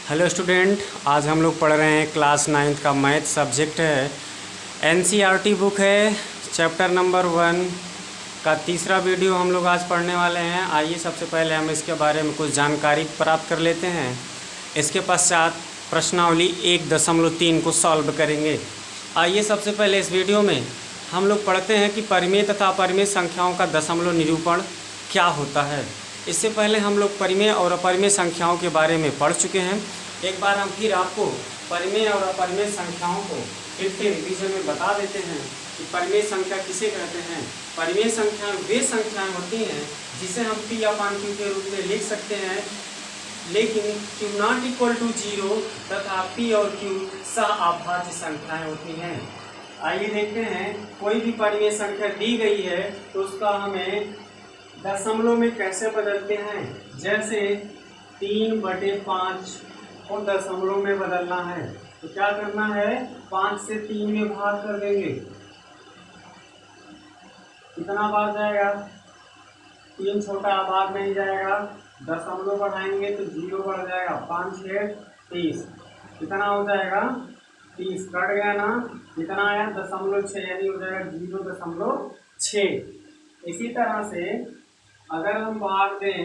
Hello student, आज हम लोग पढ़ रहे हैं क्लास 9th का मैथ सब्जेक्ट है। एनसीईआरटी बुक है, चैप्टर नंबर 1 का तीसरा वीडियो हम लोग आज पढ़ने वाले हैं। आइए सबसे पहले हम इसके बारे में कुछ जानकारी प्राप्त कर लेते हैं। इसके पश्चात प्रश्नावली 1.3 को सॉल्व करेंगे। आइए सबसे पहले इस वीडियो में हम लोग पढ़ते हैं कि परिमेय तथा अपरिमेय संख्याओं का दशमलव निरूपण क्या होता है। इससे पहले हम लोग परिमेय और अपरिमेय संख्याओं के बारे में पढ़ चुके हैं। एक बार हम फिर आपको परिमेय और अपरिमेय संख्याओं को फिर से रिवीजन में बता देते हैं कि परिमेय संख्या किसे कहते हैं। परिमेय संख्या वे संख्याएं होती हैं जिसे हम P अपान Q के रूप में लिख सकते हैं, लेकिन Q नॉट इक्वल टू 0 तथा P और Q सह-अभाज्य संख्याएं होती हैं। आइए देखते हैं, कोई भी परिमेय संख्या दी गई है तो उसका हमें दशमलव में कैसे बदलते हैं। जैसे 3/5 को दशमलव में बदलना है तो क्या करना है, 5 से 3 में भाग कर देंगे। कितना भाग जाएगा, 3 छोटा भाग नहीं जाएगा, दशमलव बढ़ाएंगे तो 0 बढ़ जाएगा। 5 6 30, कितना हो जाएगा 30, कट गया ना। कितना आया 0.6, यानी हो जाएगा 0.6। इसी तरह से अगर हम भाग दें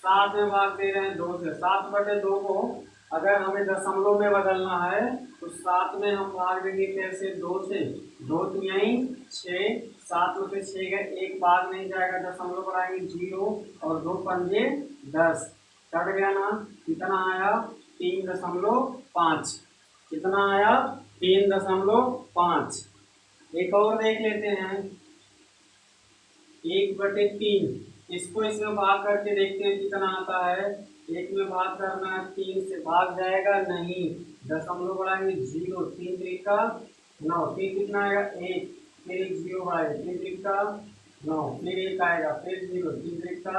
7 में, भाग दे रहे हैं 2 से, 7/2 को अगर हमें दशमलव में बदलना है तो 7 में हम भाग देंगे कैसे, 2 से। 2 3 6, 7 में से 6 गए, एक भाग नहीं जाएगा, दशमलव बढ़ाएंगे 0 और 2 पंजे 10, कट गया ना। कितना आया 3.5। कितना आया 3.5। एक और देख लेते हैं, 1/3, इसको इसमें भाग करके देखते हैं कितना आता है। 1 में भाग करना है, 3 से भाग जाएगा नहीं, दशमलव बढ़ाएंगे 0, 3 त्रिका 9, फिर कितना आएगा 1, फिर 1 0 बढ़ाएगा, 3 त्रिका 9, फिर 1 आएगा, फिर 0, 3 त्रिका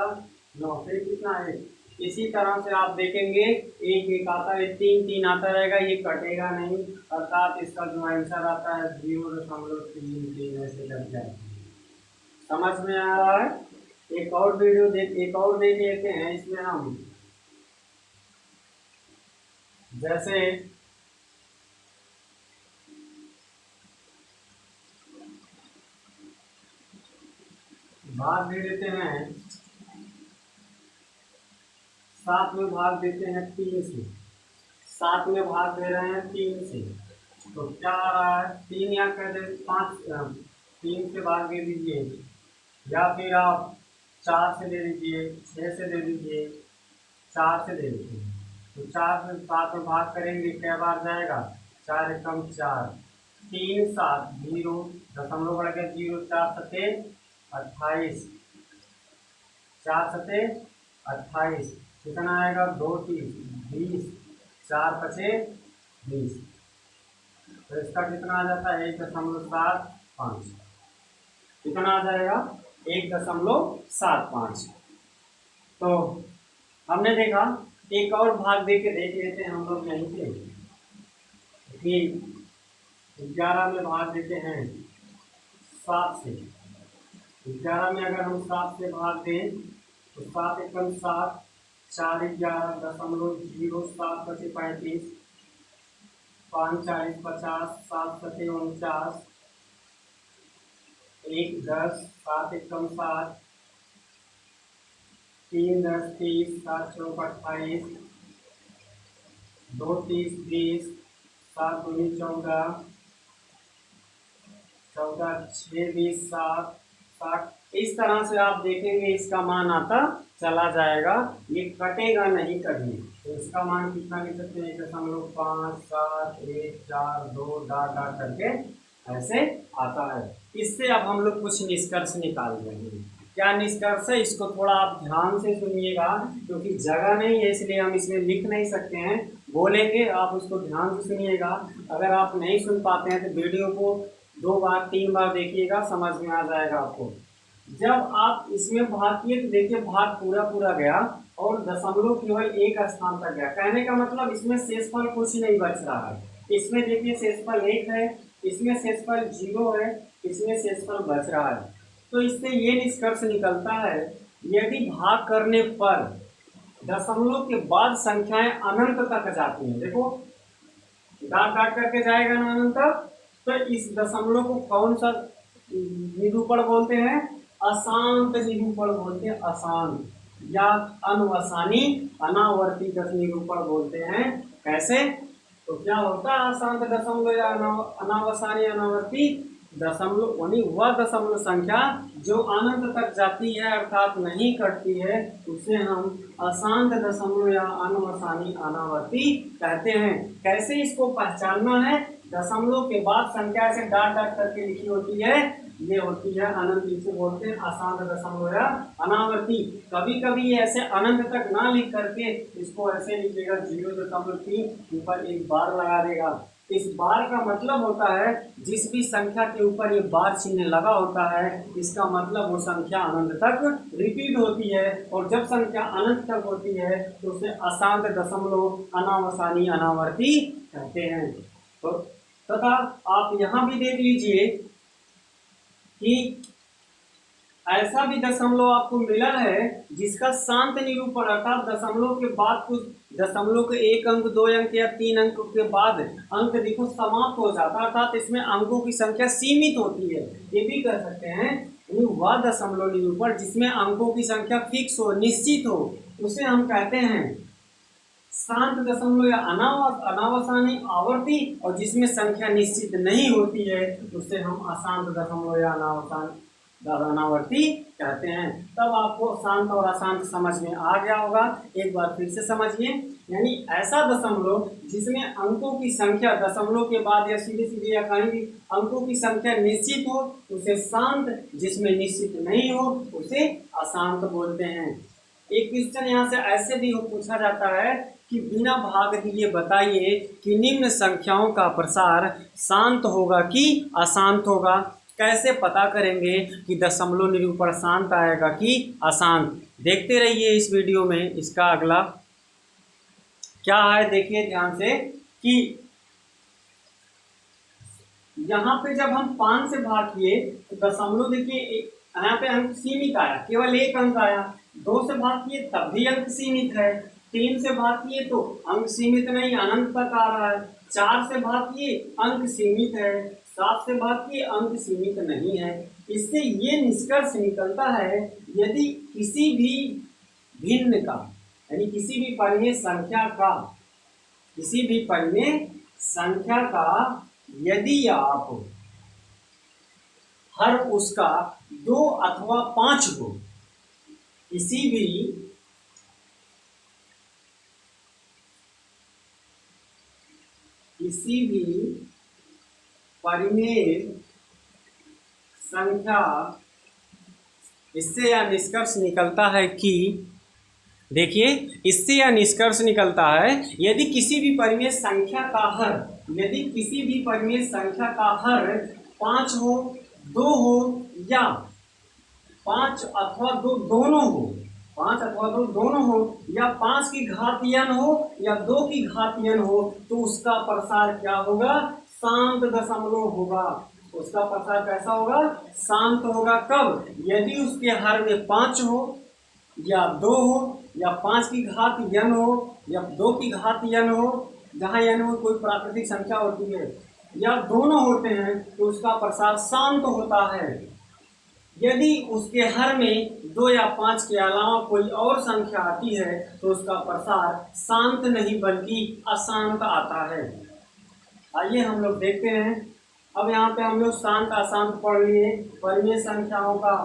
9, फिर कितना है। इसी तरह से आप देखेंगे 1 1 आता है, 3 3 आता रहेगा, ये कटेगा नहीं, अर्थात इसका जो आंसर आता है 0.33 ऐसे कट जाएगा। समझ में आ रहा है। एक और देख लेते हैं। इसमें हम जैसे भाग दे देते हैं, 7 में भाग देते हैं 3 से, 7 में भाग दे रहे हैं 3 से, तो क्या आ रहा है 3 या कर दे 5, 3 से भाग दे दीजिए, या फिर आप 4 से दे दीजिए, 6 से दे दीजिए, 4 से दे दीजिए। तो 4 से 7 में भाग करेंगे, क्या बार जाएगा, 4 एकम 4, 3 7 0, दशमलव बढ़ गया 0, 4 सते 28, 4 सते 28, कितना आएगा 2 30 20, 4 पचे 20, तो इसका कितना आ जाता है 1.75। कितना आ जाएगा 1.75। तो हमने देखा, एक और भाग दे के देख लेते हैं हम लोग यहीं पे कि 11 में भाग देते हैं 7 से। 11 में अगर हम 7 से भाग दें तो 7 एकम 7, 4 11 दशमलव 7 पचे 35, 5 40 50, 7 सते 49, 1 10, 7 एकम 7, 3 10 30, 7 चौक 28, 2 30 20, 7 दूनी 14, 14 6 20 7 60। इस तरह से आप देखेंगे इसका मान आता चला जाएगा, ये कटेगा नहीं कभी। तो इसका मान कितना लिख सकते हैं, 1.5 7 1 4 2 डॉट डॉट करके ऐसे आता है। इससे अब हम लोग कुछ निष्कर्ष निकाल रहे हैं। क्या निष्कर्ष है, इसको थोड़ा आप ध्यान से सुनिएगा, क्योंकि जगह नहीं है इसलिए हम इसमें लिख नहीं सकते हैं, बोलेंगे, आप उसको ध्यान से सुनिएगा। अगर आप नहीं सुन पाते हैं तो वीडियो को 2 बार 3 बार देखिएगा, समझ में आ जाएगा आपको। जब आप इसमें भाग किए तो देखिए भाग पूरा पूरा गया और दशमलव केवल एक स्थान तक गया। कहने का मतलब इसमें शेषफल कुछ नहीं बच रहा है। इसमें देखिए शेषफल 1 है, इसमें शेषफल 0 है, इसमें शेषफल बच रहा है। तो इससे ये निष्कर्ष निकलता है, यदि भाग करने पर दशमलव के बाद संख्याएं अनंत तक जाती हैं। देखो डाट डाट करके जाएगा ना अनंत तक, तो इस दशमलव को कौन सा निरूपण बोलते हैं? अशांत निरूपण बोलते हैं, अशांत या अनवसानी अनावर्ती निरूपण बोलते हैं। कैसे? तो क्या होता है अशांत दशमलव या अनावसानी अनावर्ती दशमलव? यानी वह दशमलव संख्या जो अनंत तक जाती है अर्थात नहीं कटती है, उसे हम अशांत दशमलव या अनवसानी अनावर्ती कहते हैं। कैसे इसको पहचानना है? दशमलव के बाद संख्या ऐसे डाट डाट करके लिखी होती है, ये होती है अनंत, इसे बोलते हैं अशांत दशमलव या अनावर्ती। कभी कभी ऐसे अनंत तक ना लिख करके इसको ऐसे लिखेगा 0.3, ऊपर एक बार लगा देगा। इस बार का मतलब होता है जिस भी संख्या के ऊपर ये बार चिन्ह लगा होता है, इसका मतलब वो संख्या अनंत तक रिपीट होती है, और जब संख्या अनंत तक होती है तो उसे अशांत दशमलव अनावसानी अनावर्ती कहते हैं। तो तथा आप यहाँ भी देख लीजिए कि ऐसा भी दशमलव आपको मिला है जिसका शांत निरूपण अर्थात दशमलव के बाद कुछ दशमलव के 1 अंक 2 अंक या 3 अंक के बाद अंक देखो समाप्त हो जाता है, अर्थात इसमें अंकों की संख्या सीमित होती है, ये भी कर सकते हैं। वह दशमलव निरूपण जिसमें अंकों की संख्या फिक्स हो, निश्चित हो, उसे हम कहते हैं शांत दशमलव या अनावसानी आवर्ती, और जिसमें संख्या निश्चित नहीं होती है उसे हम अशांत दशमलव या अनावर्ती कहते हैं। तब आपको शांत और अशांत समझ में आ गया होगा। एक बार फिर से समझिए, यानी ऐसा दशमलव जिसमें अंकों की संख्या दशमलव के बाद या सीधे सीधे या कहीं भी अंकों की संख्या निश्चित हो उसे शांत, जिसमें निश्चित नहीं हो उसे अशांत बोलते हैं। एक क्वेश्चन यहाँ से ऐसे भी पूछा जाता है कि बिना भाग दिए बताइए कि निम्न संख्याओं का प्रसार शांत होगा कि अशांत होगा। कैसे पता करेंगे कि दशमलव निरूपण शांत आएगा कि अशांत? देखते रहिए इस वीडियो में। इसका अगला क्या है देखिए ध्यान से कि यहाँ पे जब हम 5 से भाग किए तो दशमलव देखिए यहाँ पे अंक सीमित आया, केवल 1 अंक आया। 2 से भाग किए तब भी अंक सीमित है। 3 से भाग किए तो अंक सीमित नहीं, अनंत तक आ रहा है। 4 से भाग किए अंक सीमित है। 7 से भाग किए अंक सीमित नहीं है। इससे ये निष्कर्ष निकलता है यदि किसी भी भिन्न का यानी किसी भी परिमेय संख्या का यदि आप हर उसका 2 अथवा 5 हो, किसी भी परिमेय संख्या, इससे यह निष्कर्ष निकलता है कि देखिए इससे यह निष्कर्ष निकलता है यदि किसी भी परिमेय संख्या का हर 5 हो, 2 हो या 5 अथवा 2 दोनों हो, 5 अथवा 2 दोनों हो, या 5 की घात n हो या 2 की घात n हो, तो उसका प्रसार क्या होगा? शांत दशमलव होगा। उसका प्रसार कैसा होगा? शांत होगा। कब? यदि उसके हर में 5 हो या 2 हो या 5 की घात n हो या 2 की घात n हो, जहाँ n हो कोई प्राकृतिक संख्या होती है, या दोनों होते हैं तो उसका प्रसार शांत होता है। यदि उसके हर में 2 या 5 के अलावा कोई और संख्या आती है तो उसका प्रसार शांत नहीं बल्कि अशांत आता है। आइए हम लोग देखते हैं। अब यहाँ पे हम लोग शांत अशांत पढ़ लिए, परिमेय संख्याओं का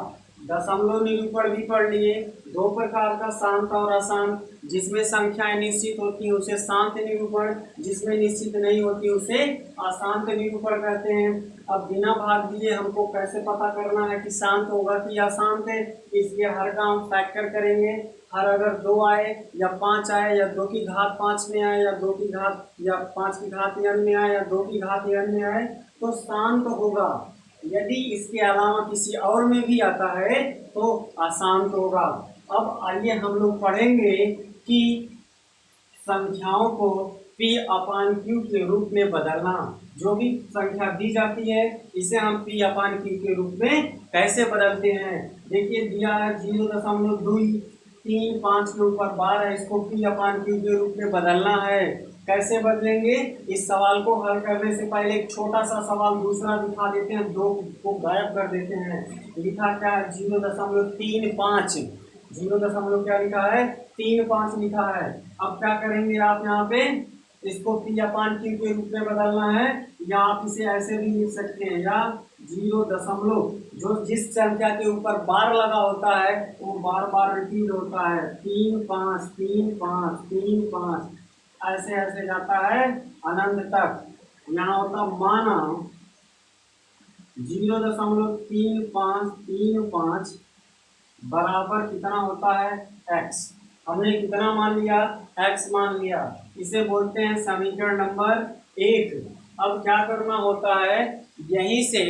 दशमलव निरूपण भी पढ़ लिए। 2 प्रकार का शांत और अशांत, जिसमें संख्याएं निश्चित होती हैं उसे शांत निरूपण, जिसमें निश्चित नहीं होती उसे अशांत निरूपण कहते हैं। अब बिना भाग दिए हमको कैसे पता करना है कि शांत होगा कि अशांत है? इसके हर का हम फैक्टर करेंगे। हर अगर 2 आए या 5 आए या 2 की घात 5 में आए या 2 की घात या 5 की घात n में आए या 2 की घात n में आए तो शांत होगा। यदि इसके अलावा किसी और में भी आता है तो अशांत होगा। अब आइए हम लोग पढ़ेंगे कि संख्याओं को P/Q के रूप में बदलना। जो भी संख्या दी जाती है इसे हम P/Q के रूप में कैसे बदलते हैं? देखिए दिया है 0.2, 3 5 के ऊपर बार है, इसको P अपान Q के रूप में बदलना है। कैसे बदलेंगे? इस सवाल को हल करने से पहले एक छोटा सा सवाल दूसरा दिखा देते हैं, 2 को गायब कर देते हैं। लिखा क्या है? 0.35। 0. क्या लिखा है? 35 लिखा है। अब क्या करेंगे आप यहाँ पे? इसको P अपान Q के रूप में बदलना है, या आप इसे ऐसे भी लिख सकते हैं, या 0. जो जिस संख्या के ऊपर बार लगा होता है वो बार बार रिपीट होता है। 3 5 3 5 3 5 ऐसे ऐसे जाता है अनंत तक। यहाँ होता माना 0.3535 बराबर कितना होता है? x। हमने कितना मान लिया? x मान लिया। इसे बोलते हैं समीकरण नंबर 1। अब क्या करना होता है? यहीं से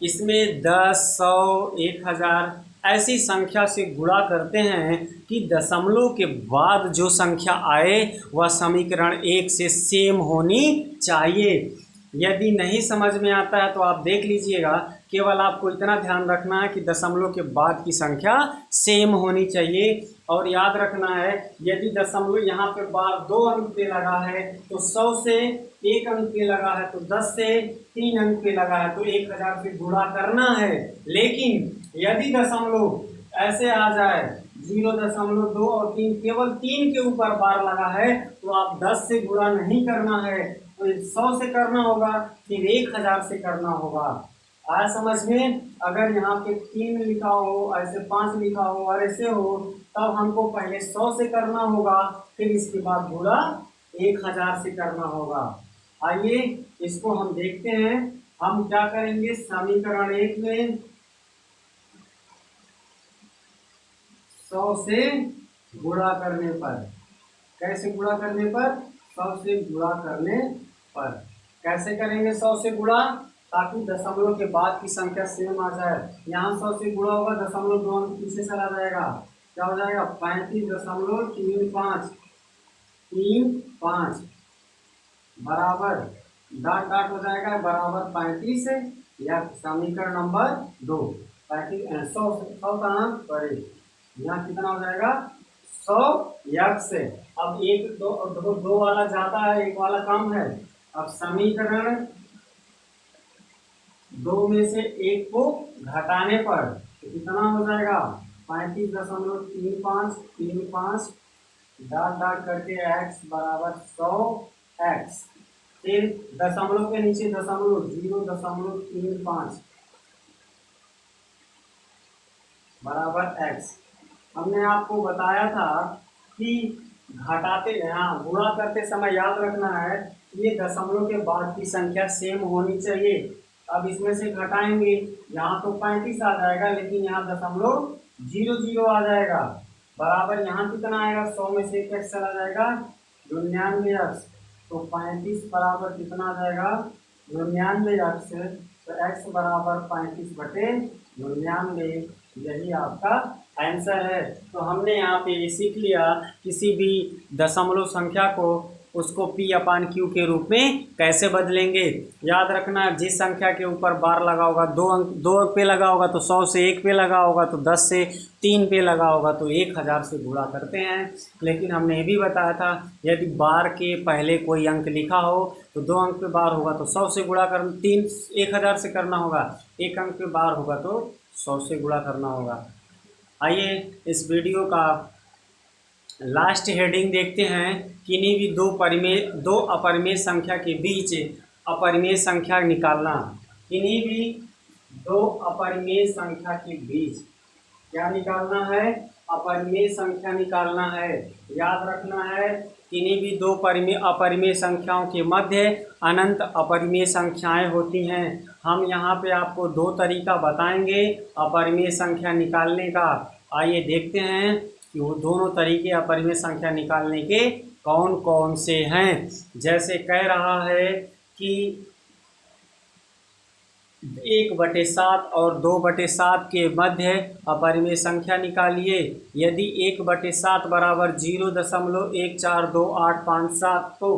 इसमें 10 100 1000 ऐसी संख्या से गुणा करते हैं कि दशमलव के बाद जो संख्या आए वह समीकरण 1 से सेम होनी चाहिए। यदि नहीं समझ में आता है तो आप देख लीजिएगा, केवल आपको इतना ध्यान रखना है कि दशमलव के बाद की संख्या सेम होनी चाहिए। और याद रखना है, यदि दशमलव यहाँ पे बार 2 अंक पे लगा है तो 100 से 1 अंक पे लगा है, तो 10 से 3 अंक पे लगा है, तो 1000 से गुणा करना है। लेकिन यदि दशमलव ऐसे आ जाए 0.2 और 3, केवल 3 के ऊपर बार लगा है, तो आप 10 से गुणा नहीं करना है, तो 100 से करना होगा, फिर 1000 से करना होगा। आया समझ में? अगर यहाँ पे 3 लिखा हो, ऐसे 5 लिखा हो और ऐसे हो, तब हमको पहले 100 से करना होगा, फिर इसके बाद गुणा 1000 से करना होगा। आइए इसको हम देखते हैं। हम क्या करेंगे? समीकरण 1 में 100 से गुणा करने पर, कैसे गुणा करने पर? 100 से गुणा करने पर। कैसे करेंगे 100 से गुणा? ताकि दशमलव के बाद की संख्या सेम आ जाए। यहाँ 100 से गुणा होगा, दशमलव 2 अंक पीछे चला जाएगा, क्या हो जाएगा? 35.35 बराबर डॉट डॉट हो जाएगा बराबर 35 है, या समीकरण नंबर 2। 100 कहाँ पड़े? यहाँ कितना हो जाएगा? 100 x। अब 1 2 वाला जाता है, 1 वाला कम है। अब समीकरण 2 में से 1 को घटाने पर तो कितना हो जाएगा? 35.35 डॉट डॉट करके x बराबर 100x। फिर दशमलव के नीचे दशमलव 0.35 बराबर x। हमने आपको बताया था कि घटाते, यहाँ गुणा करते समय याद रखना है ये दशमलव के बाद की संख्या सेम होनी चाहिए। अब इसमें से घटाएंगे, यहाँ तो 35 आ जाएगा, लेकिन यहाँ दशमलव 00 आ जाएगा, बराबर यहाँ कितना आएगा? 100 में से 1 x चला जाएगा, 99x। तो 35 बराबर कितना आ जाएगा? 99x। तो x बराबर 35/99, यही आपका आंसर है। तो हमने यहाँ पे ये सीख लिया, किसी भी दशमलव संख्या को उसको P अपान Q के रूप में कैसे बदलेंगे। याद रखना, जिस संख्या के ऊपर बार लगा होगा, 2 अंक पे लगा होगा तो 100 से 1 पे लगा होगा, तो 10 से 3 पे लगा होगा तो 1000 से गुणा करते हैं। लेकिन हमने ये भी बताया था, यदि बार के पहले कोई अंक लिखा हो तो 2 अंक पे बार होगा तो 100 से गुणा कर 1000 से करना होगा, 1 अंक पे बार होगा तो 100 से गुणा करना होगा। आइए इस वीडियो का लास्ट हेडिंग देखते हैं। किन्हीं भी दो अपरिमेय संख्या के बीच अपरिमेय संख्या निकालना। किन्हीं भी 2 अपरिमेय संख्या के बीच क्या निकालना है? अपरिमेय संख्या निकालना है। याद रखना है, किन्हीं भी 2 अपरिमेय संख्याओं के मध्य अनंत अपरिमेय संख्याएं होती हैं। हम यहाँ पे आपको 2 तरीका बताएंगे अपरिमेय संख्या निकालने का। आइए देखते हैं कि वो दोनों तरीके अपरिमेय संख्या निकालने के कौन कौन से हैं। जैसे कह रहा है कि 1/7 और 2/7 के मध्य अपरिमेय संख्या निकालिए। यदि 1/7 बराबर 0.142857, तो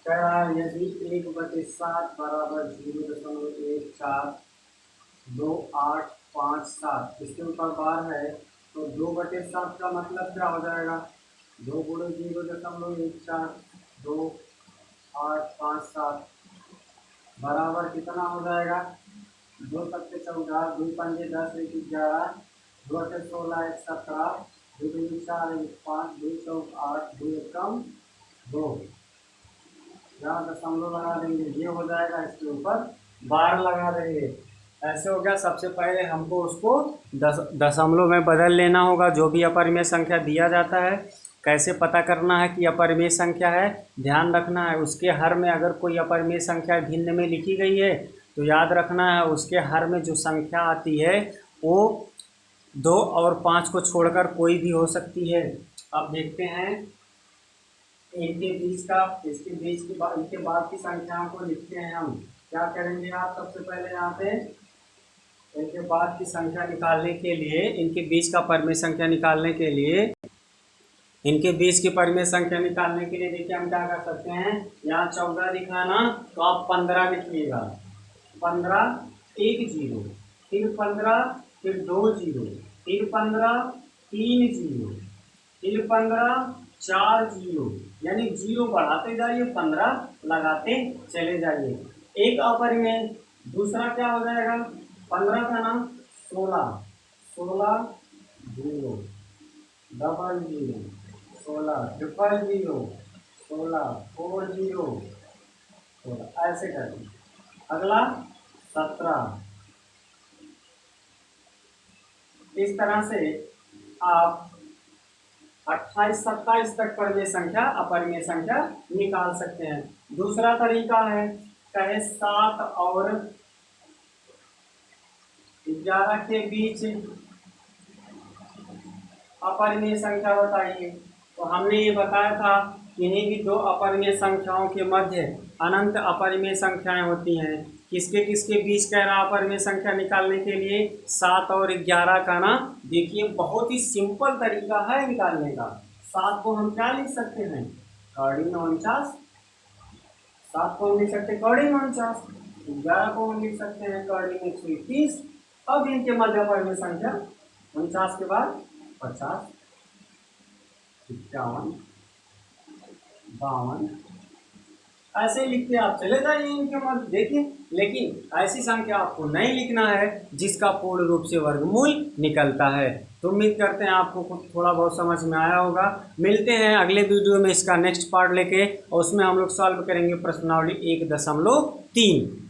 कह रहा है यदि 1/7 बराबर 0.142857, इसके ऊपर बार है तो 2/7 का मतलब क्या हो जाएगा? 2 × 0.14 2 8 5 7 बराबर कितना हो जाएगा? 2×7 = 14, 2×5 = 10, 1 = 11, 2×8 = 16, 1 = 17, 2×4 = 5, 2×4 = 8, 2×1 2। यहाँ दशमलव लगा देंगे, ये हो जाएगा। इसके ऊपर 12 लगा देंगे। ऐसे हो गया। सबसे पहले हमको उसको दशमलव में बदल लेना होगा। जो भी अपरिमेय संख्या दिया जाता है, कैसे पता करना है कि अपरिमेय संख्या है, ध्यान रखना है उसके हर में अगर कोई अपरिमेय संख्या भिन्न में लिखी गई है तो याद रखना है उसके हर में जो संख्या आती है वो 2 और 5 को छोड़कर कोई भी हो सकती है। अब देखते हैं इनके बीच का, इनके बाद की संख्याओं को लिखते हैं हम। क्या करेंगे आप? सबसे पहले यहाँ पे इनके बाद की संख्या निकालने के लिए, इनके बीच का परिमेय संख्या निकालने के लिए, देखिए हम क्या कर सकते हैं। यहाँ 14 लिखा ना, तो आप 15 लिखिएगा। 15 1 0, फिर 15, फिर 2 0, फिर 15 3 0, फिर 15 4 0, यानी 0 बढ़ाते जाइए, 15 लगाते चले जाइए। एक अपरिमेय। दूसरा क्या हो जाएगा? 15 का नाम 16, 16 0 डबल 0, 16 ट्रिपल 0, 16 4 0, 16 ऐसे करें। अगला 17। इस तरह से आप 28 27 तक परिमेय संख्या, अपरिमेय संख्या निकाल सकते हैं। दूसरा तरीका है, कहे 7 और 11 के बीच अपरिमेय संख्या बताइए। तो हमने ये बताया था किन्हीं भी दो अपरिमेय संख्याओं के मध्य अनंत अपरिमेय संख्याएं होती हैं। किसके किसके बीच कह रहा अपरिमेय संख्या निकालने के लिए? 7 और 11 का ना। देखिए बहुत ही सिंपल तरीका है निकालने का। 7 को हम क्या लिख सकते हैं? कौड़ी 49। 7 को हम लिख सकते हैं कौड़ी 49। 11 को हम लिख सकते हैं कौड़ी 121। अब इनके मध्य अपरिमेय संख्या 49 के बाद 50, 51, 52 ऐसे लिखते आप चले जाइए इनके मध्य। देखिए, लेकिन ऐसी संख्या आपको नहीं लिखना है जिसका पूर्ण रूप से वर्गमूल निकलता है। तो उम्मीद करते हैं आपको कुछ थोड़ा बहुत समझ में आया होगा। मिलते हैं अगले वीडियो में इसका नेक्स्ट पार्ट लेके, और उसमें हम लोग सॉल्व करेंगे प्रश्नावली 1.3।